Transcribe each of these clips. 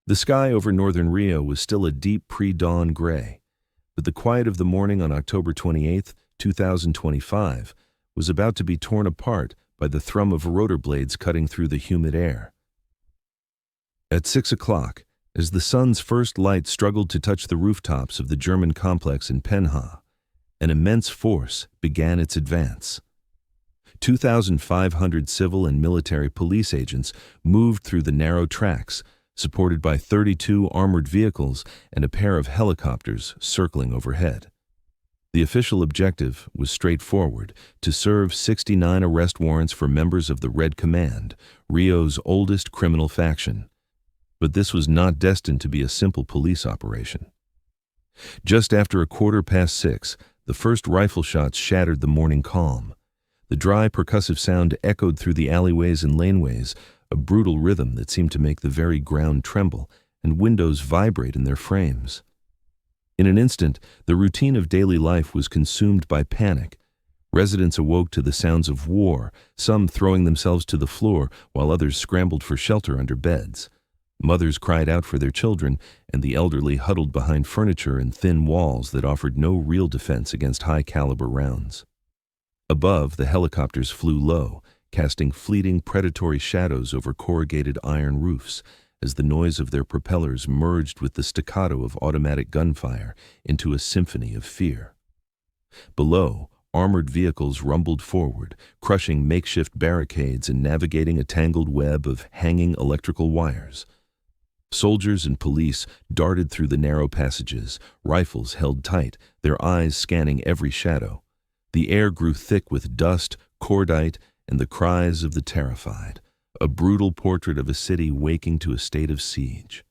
The sky over northern Rio was still a deep pre-dawn gray, but the quiet of the morning on October 28, 2025, was about to be torn apart by the thrum of rotor blades cutting through the humid air. At 6 o'clock, as the sun's first light struggled to touch the rooftops of the German complex in Penha, an immense force began its advance. 2,500 civil and military police agents moved through the narrow tracks, supported by 32 armored vehicles and a pair of helicopters circling overhead. The official objective was straightforward: to serve 69 arrest warrants for members of the Red Command, Rio's oldest criminal faction. But this was not destined to be a simple police operation. Just after 6:15, the first rifle shots shattered the morning calm. The dry, percussive sound echoed through the alleyways and laneways, a brutal rhythm that seemed to make the very ground tremble and windows vibrate in their frames. In an instant, the routine of daily life was consumed by panic. Residents awoke to the sounds of war, some throwing themselves to the floor while others scrambled for shelter under beds. Mothers cried out for their children, and the elderly huddled behind furniture and thin walls that offered no real defense against high-caliber rounds. Above, the helicopters flew low, casting fleeting predatory shadows over corrugated iron roofs, as the noise of their propellers merged with the staccato of automatic gunfire into a symphony of fear. Below, armored vehicles rumbled forward, crushing makeshift barricades and navigating a tangled web of hanging electrical wires. Soldiers and police darted through the narrow passages, rifles held tight, their eyes scanning every shadow. The air grew thick with dust, cordite, and the cries of the terrified, a brutal portrait of a city waking to a state of siege.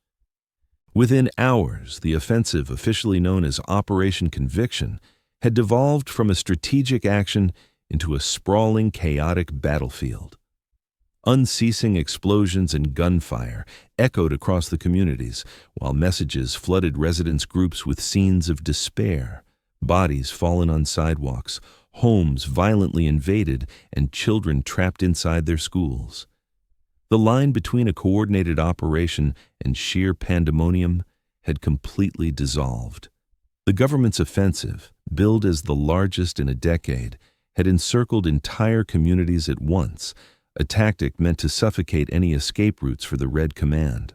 Within hours, the offensive, officially known as Operation Conviction, had devolved from a strategic action into a sprawling, chaotic battlefield. Unceasing explosions and gunfire echoed across the communities, while messages flooded residents' groups with scenes of despair: bodies fallen on sidewalks, homes violently invaded, and children trapped inside their schools. The line between a coordinated operation and sheer pandemonium had completely dissolved. The government's offensive, billed as the largest in a decade, had encircled entire communities at once, a tactic meant to suffocate any escape routes for the Red Command.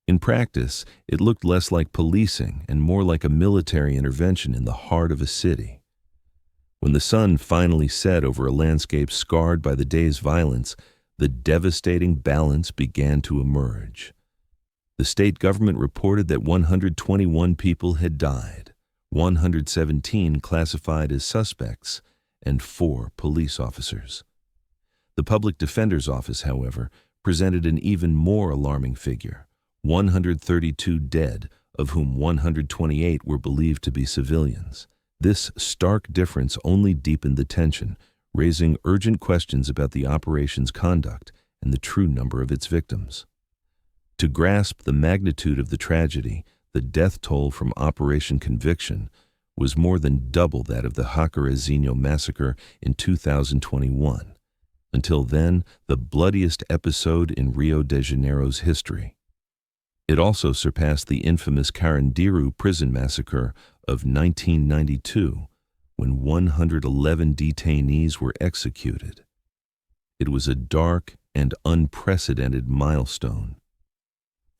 In practice, it looked less like policing and more like a military intervention in the heart of a city. When the sun finally set over a landscape scarred by the day's violence, the devastating balance began to emerge. The state government reported that 121 people had died, 117 classified as suspects, and 4 police officers. The Public Defender's Office, however, presented an even more alarming figure: 132 dead, of whom 128 were believed to be civilians. This stark difference only deepened the tension, raising urgent questions about the operation's conduct and the true number of its victims. To grasp the magnitude of the tragedy, the death toll from Operation Conviction was more than double that of the Jacarezinho massacre in 2021. Until then, the bloodiest episode in Rio de Janeiro's history. It also surpassed the infamous Carandiru prison massacre of 1992, when 111 detainees were executed. It was a dark and unprecedented milestone.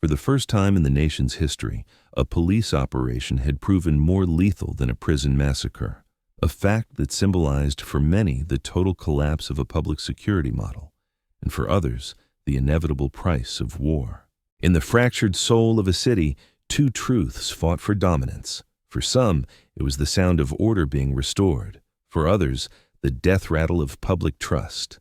For the first time in the nation's history, a police operation had proven more lethal than a prison massacre, a fact that symbolized for many the total collapse of a public security model, and for others, the inevitable price of war. In the fractured soul of a city, 2 truths fought for dominance. For some, it was the sound of order being restored. For others, the death rattle of public trust.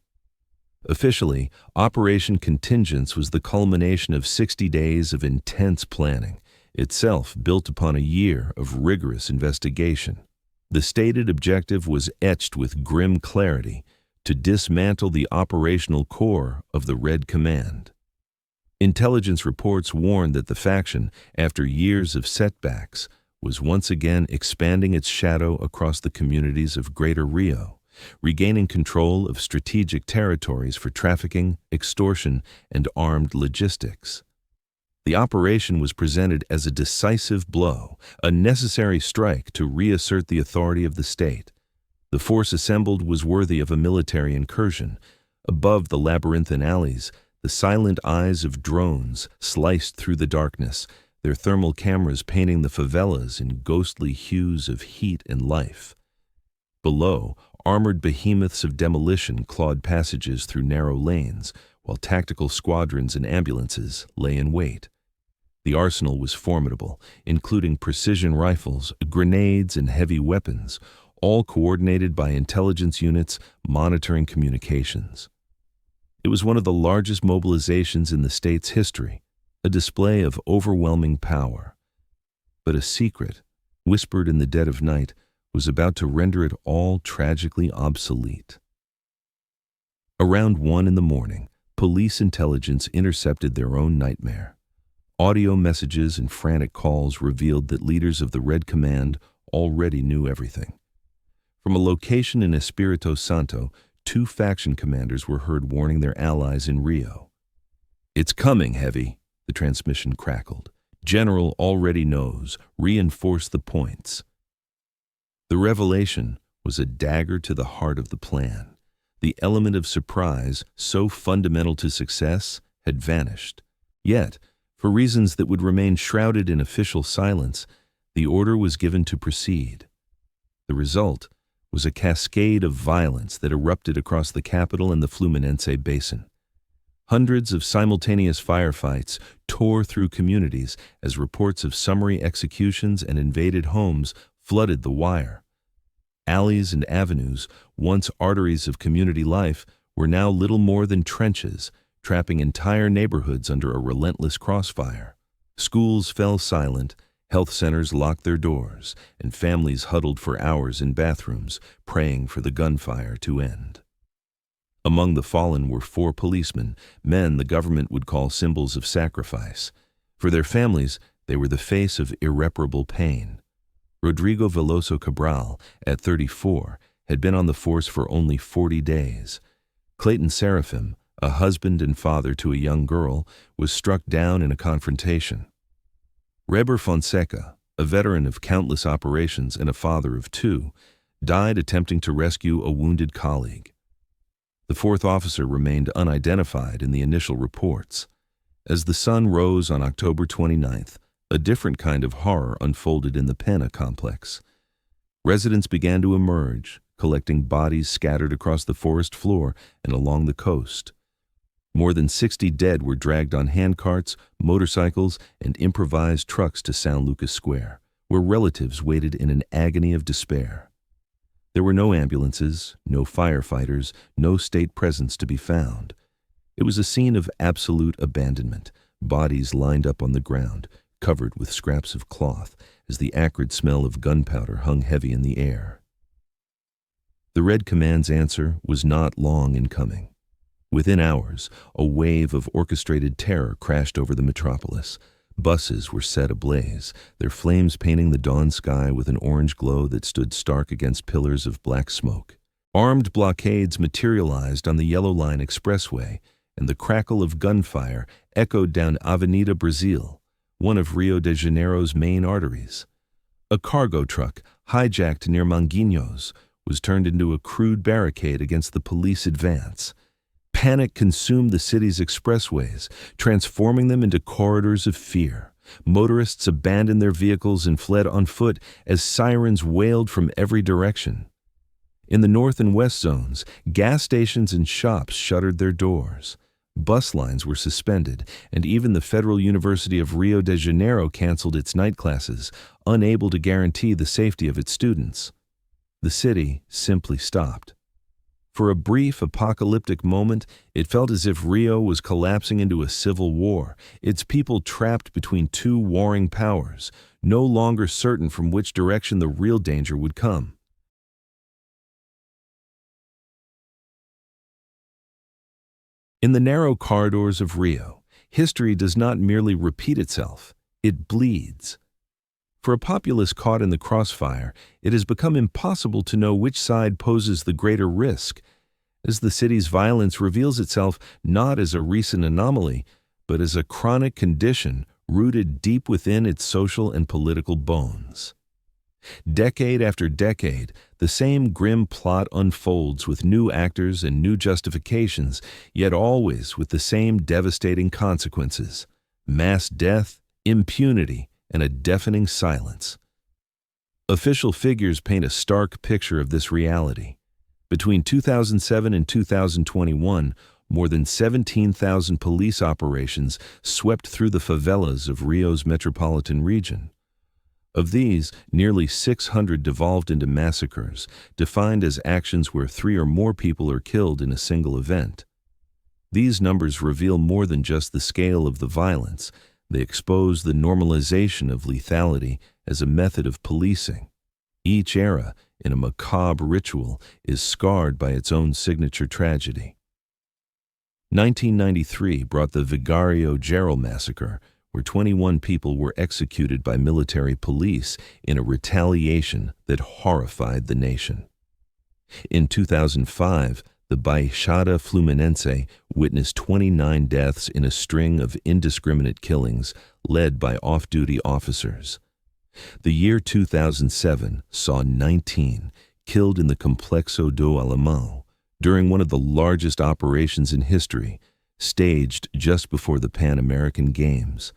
Officially, Operation Contingence was the culmination of 60 days of intense planning, itself built upon a year of rigorous investigation. The stated objective was etched with grim clarity: to dismantle the operational core of the Red Command. Intelligence reports warned that the faction, after years of setbacks, was once again expanding its shadow across the communities of Greater Rio, regaining control of strategic territories for trafficking, extortion, and armed logistics. The operation was presented as a decisive blow, a necessary strike to reassert the authority of the state. The force assembled was worthy of a military incursion. Above the labyrinthine alleys, the silent eyes of drones sliced through the darkness, their thermal cameras painting the favelas in ghostly hues of heat and life. Below, armored behemoths of demolition clawed passages through narrow lanes, while tactical squadrons and ambulances lay in wait. The arsenal was formidable, including precision rifles, grenades, and heavy weapons, all coordinated by intelligence units monitoring communications. It was one of the largest mobilizations in the state's history, a display of overwhelming power. But a secret, whispered in the dead of night, was about to render it all tragically obsolete. Around 1 a.m, police intelligence intercepted their own nightmare. Audio messages and frantic calls revealed that leaders of the Red Command already knew everything. From a location in Espirito Santo, 2 faction commanders were heard warning their allies in Rio. "It's coming, Heavy," the transmission crackled. "General already knows. Reinforce the points." The revelation was a dagger to the heart of the plan. The element of surprise, so fundamental to success, had vanished. Yet, for reasons that would remain shrouded in official silence, the order was given to proceed. The result was a cascade of violence that erupted across the capital and the Fluminense basin. Hundreds of simultaneous firefights tore through communities as reports of summary executions and invaded homes flooded the wire. Alleys and avenues, once arteries of community life, were now little more than trenches, trapping entire neighborhoods under a relentless crossfire. Schools fell silent, health centers locked their doors, and families huddled for hours in bathrooms, praying for the gunfire to end. Among the fallen were 4 policemen, men the government would call symbols of sacrifice. For their families, they were the face of irreparable pain. Rodrigo Veloso Cabral, at 34, had been on the force for only 40 days. Clayton Seraphim, a husband and father to a young girl, was struck down in a confrontation. Reber Fonseca, a veteran of countless operations and a father of 2, died attempting to rescue a wounded colleague. The 4th officer remained unidentified in the initial reports. As the sun rose on October 29th, a different kind of horror unfolded in the Pena complex. Residents began to emerge, collecting bodies scattered across the forest floor and along the coast. More than 60 dead were dragged on handcarts, motorcycles, and improvised trucks to San Lucas Square, where relatives waited in an agony of despair. There were no ambulances, no firefighters, no state presence to be found. It was a scene of absolute abandonment, bodies lined up on the ground, covered with scraps of cloth, as the acrid smell of gunpowder hung heavy in the air. The Red Command's answer was not long in coming. Within hours, a wave of orchestrated terror crashed over the metropolis. Buses were set ablaze, their flames painting the dawn sky with an orange glow that stood stark against pillars of black smoke. Armed blockades materialized on the Yellow Line expressway, and the crackle of gunfire echoed down Avenida Brasil, one of Rio de Janeiro's main arteries. A cargo truck, hijacked near Manguinhos, was turned into a crude barricade against the police advance. Panic consumed the city's expressways, transforming them into corridors of fear. Motorists abandoned their vehicles and fled on foot as sirens wailed from every direction. In the north and west zones, gas stations and shops shuttered their doors. Bus lines were suspended, and even the Federal University of Rio de Janeiro canceled its night classes, unable to guarantee the safety of its students. The city simply stopped. For a brief, apocalyptic moment, it felt as if Rio was collapsing into a civil war, its people trapped between 2 warring powers, no longer certain from which direction the real danger would come. In the narrow corridors of Rio, history does not merely repeat itself, it bleeds. For a populace caught in the crossfire, it has become impossible to know which side poses the greater risk, as the city's violence reveals itself not as a recent anomaly, but as a chronic condition rooted deep within its social and political bones. Decade after decade, the same grim plot unfolds with new actors and new justifications, yet always with the same devastating consequences: mass death, impunity, and a deafening silence. Official figures paint a stark picture of this reality. Between 2007 and 2021, more than 17,000 police operations swept through the favelas of Rio's metropolitan region. Of these, nearly 600 devolved into massacres, defined as actions where 3 or more people are killed in a single event. These numbers reveal more than just the scale of the violence. They expose the normalization of lethality as a method of policing. Each era, in a macabre ritual, is scarred by its own signature tragedy. 1993 brought the Vigario Geral massacre, where 21 people were executed by military police in a retaliation that horrified the nation. In 2005, the Baixada Fluminense witnessed 29 deaths in a string of indiscriminate killings led by off-duty officers. The year 2007 saw 19 killed in the Complexo do Alemão during one of the largest operations in history, staged just before the Pan American Games.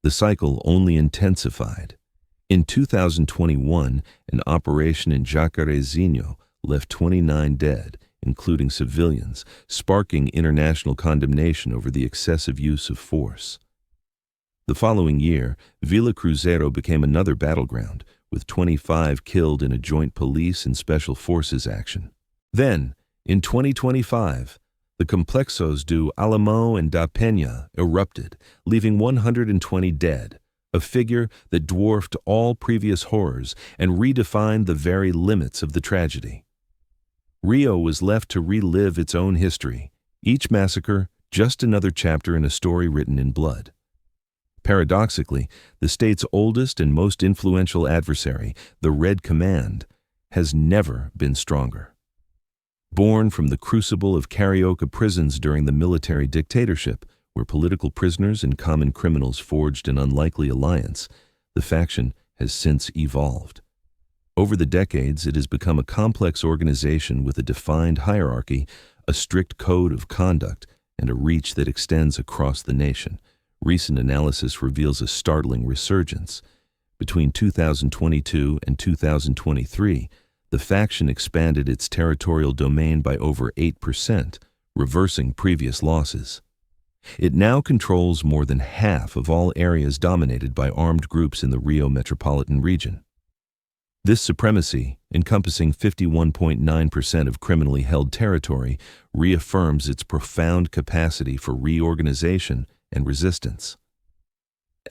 The cycle only intensified. In 2021, an operation in Jacarezinho left 29 dead, including civilians, sparking international condemnation over the excessive use of force. The following year, Vila Cruzeiro became another battleground, with 25 killed in a joint police and special forces action. Then, in 2025, the Complexos do Alemão and da Penha erupted, leaving 120 dead, a figure that dwarfed all previous horrors and redefined the very limits of the tragedy. Rio was left to relive its own history, each massacre just another chapter in a story written in blood. Paradoxically, the state's oldest and most influential adversary, the Red Command, has never been stronger. Born from the crucible of Carioca prisons during the military dictatorship, where political prisoners and common criminals forged an unlikely alliance, the faction has since evolved. Over the decades, it has become a complex organization with a defined hierarchy, a strict code of conduct, and a reach that extends across the nation. Recent analysis reveals a startling resurgence. Between 2022 and 2023, the faction expanded its territorial domain by over 8%, reversing previous losses. It now controls more than half of all areas dominated by armed groups in the Rio metropolitan region. This supremacy, encompassing 51.9% of criminally held territory, reaffirms its profound capacity for reorganization and resistance.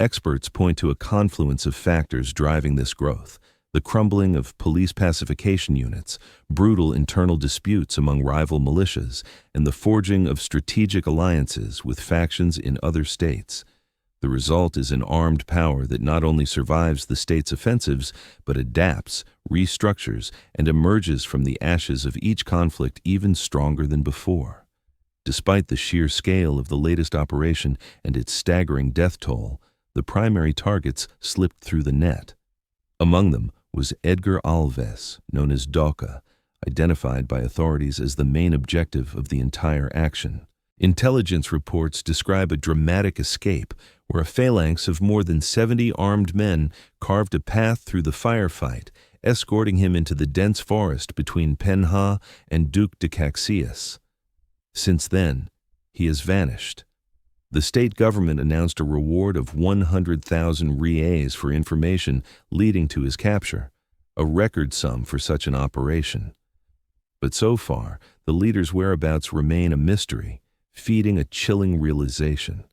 Experts point to a confluence of factors driving this growth: the crumbling of police pacification units, brutal internal disputes among rival militias, and the forging of strategic alliances with factions in other states. The result is an armed power that not only survives the state's offensives, but adapts, restructures, and emerges from the ashes of each conflict even stronger than before. Despite the sheer scale of the latest operation and its staggering death toll, the primary targets slipped through the net. Among them was Edgar Alves, known as Doca, identified by authorities as the main objective of the entire action. Intelligence reports describe a dramatic escape where a phalanx of more than 70 armed men carved a path through the firefight, escorting him into the dense forest between Penha and Duque de Caxias. Since then, he has vanished. The state government announced a reward of 100,000 reais for information leading to his capture, a record sum for such an operation. But so far, the leader's whereabouts remain a mystery, feeding a chilling realization.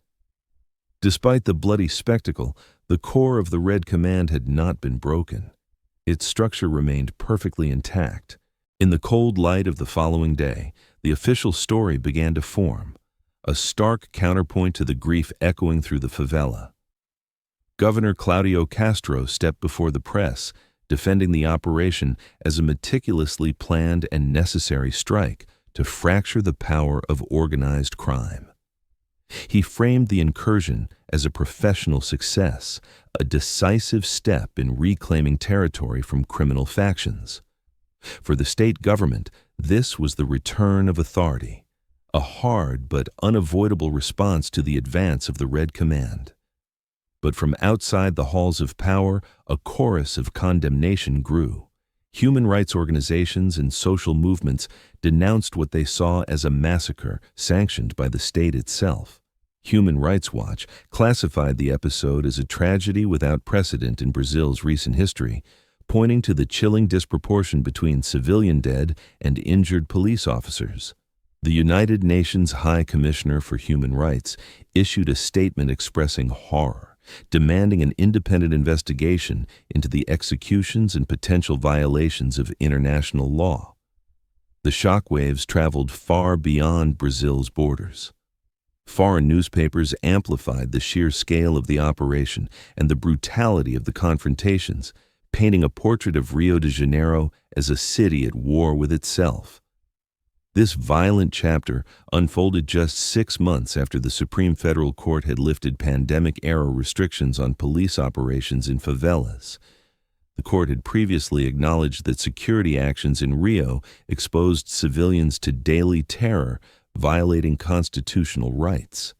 Despite the bloody spectacle, the core of the Red Command had not been broken. Its structure remained perfectly intact. In the cold light of the following day, the official story began to form, a stark counterpoint to the grief echoing through the favela. Governor Claudio Castro stepped before the press, defending the operation as a meticulously planned and necessary strike to fracture the power of organized crime. He framed the incursion as a professional success, a decisive step in reclaiming territory from criminal factions. For the state government, this was the return of authority, a hard but unavoidable response to the advance of the Red Command. But from outside the halls of power, a chorus of condemnation grew. Human rights organizations and social movements denounced what they saw as a massacre sanctioned by the state itself. Human Rights Watch classified the episode as a tragedy without precedent in Brazil's recent history, pointing to the chilling disproportion between civilian dead and injured police officers. The United Nations High Commissioner for Human Rights issued a statement expressing horror, demanding an independent investigation into the executions and potential violations of international law. The shockwaves traveled far beyond Brazil's borders. Foreign newspapers amplified the sheer scale of the operation and the brutality of the confrontations, painting a portrait of Rio de Janeiro as a city at war with itself. This violent chapter unfolded just 6 months after the Supreme Federal Court had lifted pandemic-era restrictions on police operations in favelas. The court had previously acknowledged that security actions in Rio exposed civilians to daily terror, violating constitutional rights.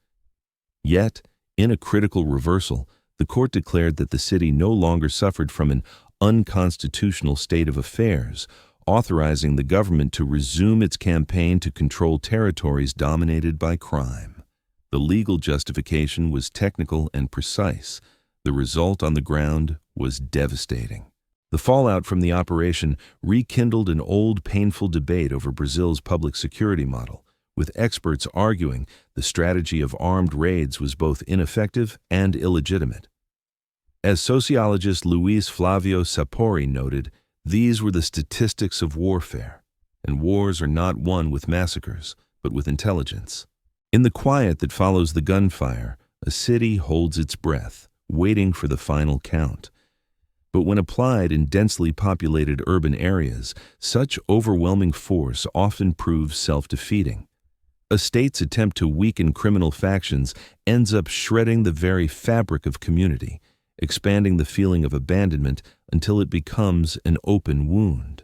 Yet, in a critical reversal, the court declared that the city no longer suffered from an unconstitutional state of affairs, authorizing the government to resume its campaign to control territories dominated by crime. The legal justification was technical and precise. The result on the ground was devastating. The fallout from the operation rekindled an old, painful debate over Brazil's public security model, with experts arguing the strategy of armed raids was both ineffective and illegitimate. As sociologist Luiz Flávio Sapori noted, these were the statistics of warfare, and wars are not won with massacres, but with intelligence. In the quiet that follows the gunfire, a city holds its breath, waiting for the final count. But when applied in densely populated urban areas, such overwhelming force often proves self-defeating. A state's attempt to weaken criminal factions ends up shredding the very fabric of community, expanding the feeling of abandonment until it becomes an open wound.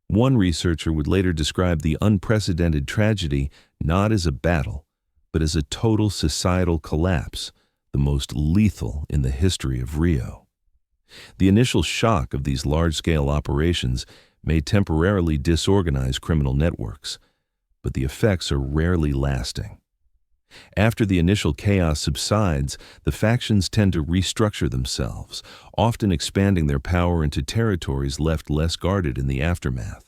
One researcher would later describe the unprecedented tragedy not as a battle, but as a total societal collapse, the most lethal in the history of Rio. The initial shock of these large-scale operations may temporarily disorganize criminal networks, but the effects are rarely lasting. After the initial chaos subsides, the factions tend to restructure themselves, often expanding their power into territories left less guarded in the aftermath.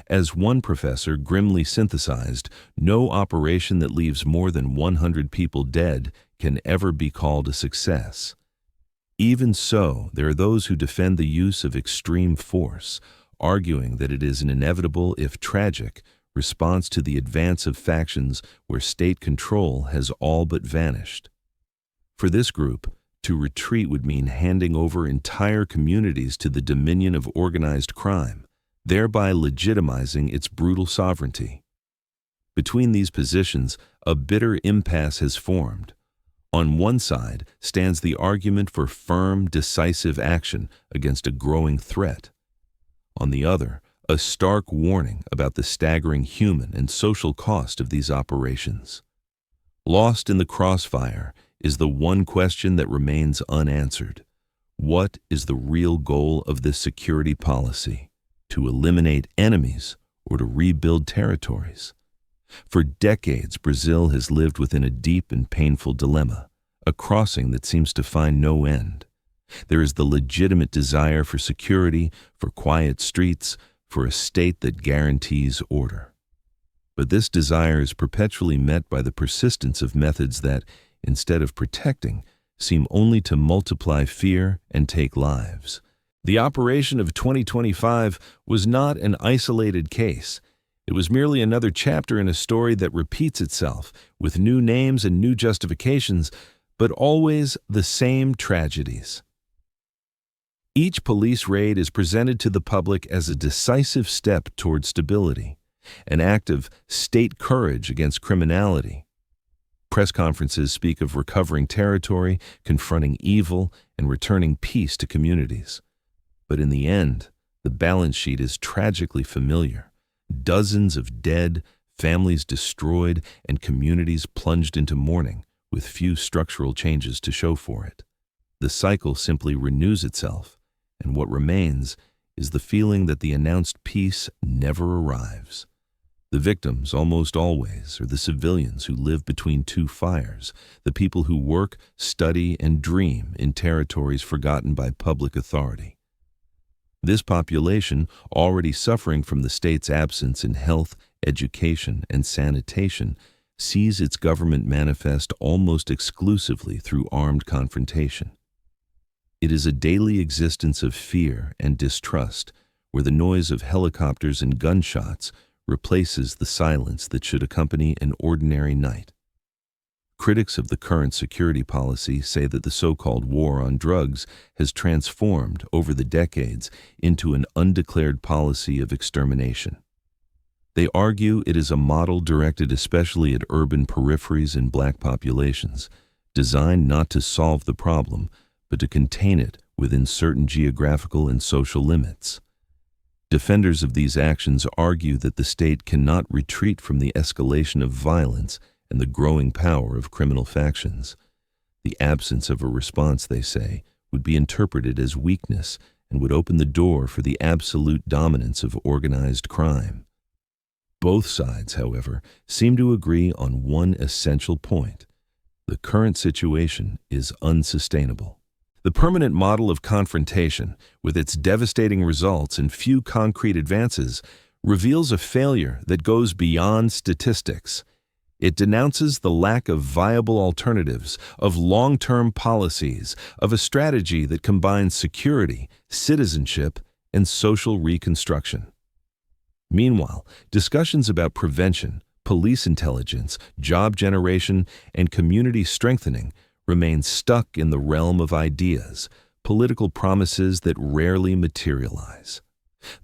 As one professor grimly synthesized, no operation that leaves more than 100 people dead can ever be called a success. Even so, there are those who defend the use of extreme force, arguing that it is an inevitable, if tragic, response to the advance of factions where state control has all but vanished. For this group, to retreat would mean handing over entire communities to the dominion of organized crime, thereby legitimizing its brutal sovereignty. Between these positions, a bitter impasse has formed. On one side stands the argument for firm, decisive action against a growing threat. On the other, a stark warning about the staggering human and social cost of these operations. Lost in the crossfire is the one question that remains unanswered. What is the real goal of this security policy? To eliminate enemies or to rebuild territories? For decades, Brazil has lived within a deep and painful dilemma, a crossing that seems to find no end. There is the legitimate desire for security, for quiet streets, for a state that guarantees order. But this desire is perpetually met by the persistence of methods that, instead of protecting, seem only to multiply fear and take lives. The operation of 2025 was not an isolated case. It was merely another chapter in a story that repeats itself, with new names and new justifications, but always the same tragedies. Each police raid is presented to the public as a decisive step toward stability, an act of state courage against criminality. Press conferences speak of recovering territory, confronting evil, and returning peace to communities. But in the end, the balance sheet is tragically familiar. Dozens of dead, families destroyed, and communities plunged into mourning, with few structural changes to show for it. The cycle simply renews itself, and what remains is the feeling that the announced peace never arrives. The victims, almost always, are the civilians who live between two fires, the people who work, study, and dream in territories forgotten by public authority. This population, already suffering from the state's absence in health, education, and sanitation, sees its government manifest almost exclusively through armed confrontation. It is a daily existence of fear and distrust, where the noise of helicopters and gunshots replaces the silence that should accompany an ordinary night. Critics of the current security policy say that the so-called war on drugs has transformed over the decades into an undeclared policy of extermination. They argue it is a model directed especially at urban peripheries and black populations, designed not to solve the problem, but to contain it within certain geographical and social limits. Defenders of these actions argue that the state cannot retreat from the escalation of violence and the growing power of criminal factions. The absence of a response, they say, would be interpreted as weakness and would open the door for the absolute dominance of organized crime. Both sides, however, seem to agree on one essential point. The current situation is unsustainable. The permanent model of confrontation, with its devastating results and few concrete advances, reveals a failure that goes beyond statistics. It denounces the lack of viable alternatives, of long-term policies, of a strategy that combines security, citizenship, and social reconstruction. Meanwhile, discussions about prevention, police intelligence, job generation, and community strengthening remain stuck in the realm of ideas, political promises that rarely materialize.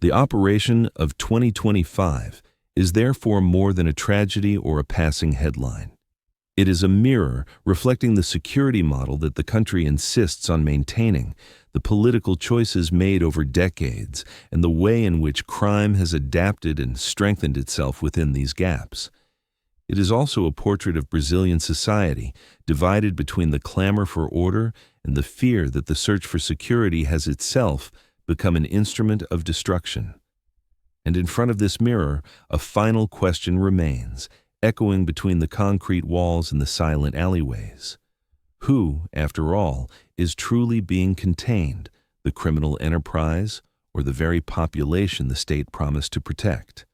The operation of 2025 is therefore more than a tragedy or a passing headline. It is a mirror reflecting the security model that the country insists on maintaining, the political choices made over decades, and the way in which crime has adapted and strengthened itself within these gaps. It is also a portrait of Brazilian society, divided between the clamor for order and the fear that the search for security has itself become an instrument of destruction. And in front of this mirror, a final question remains, echoing between the concrete walls and the silent alleyways. Who, after all, is truly being contained, the criminal enterprise or the very population the state promised to protect?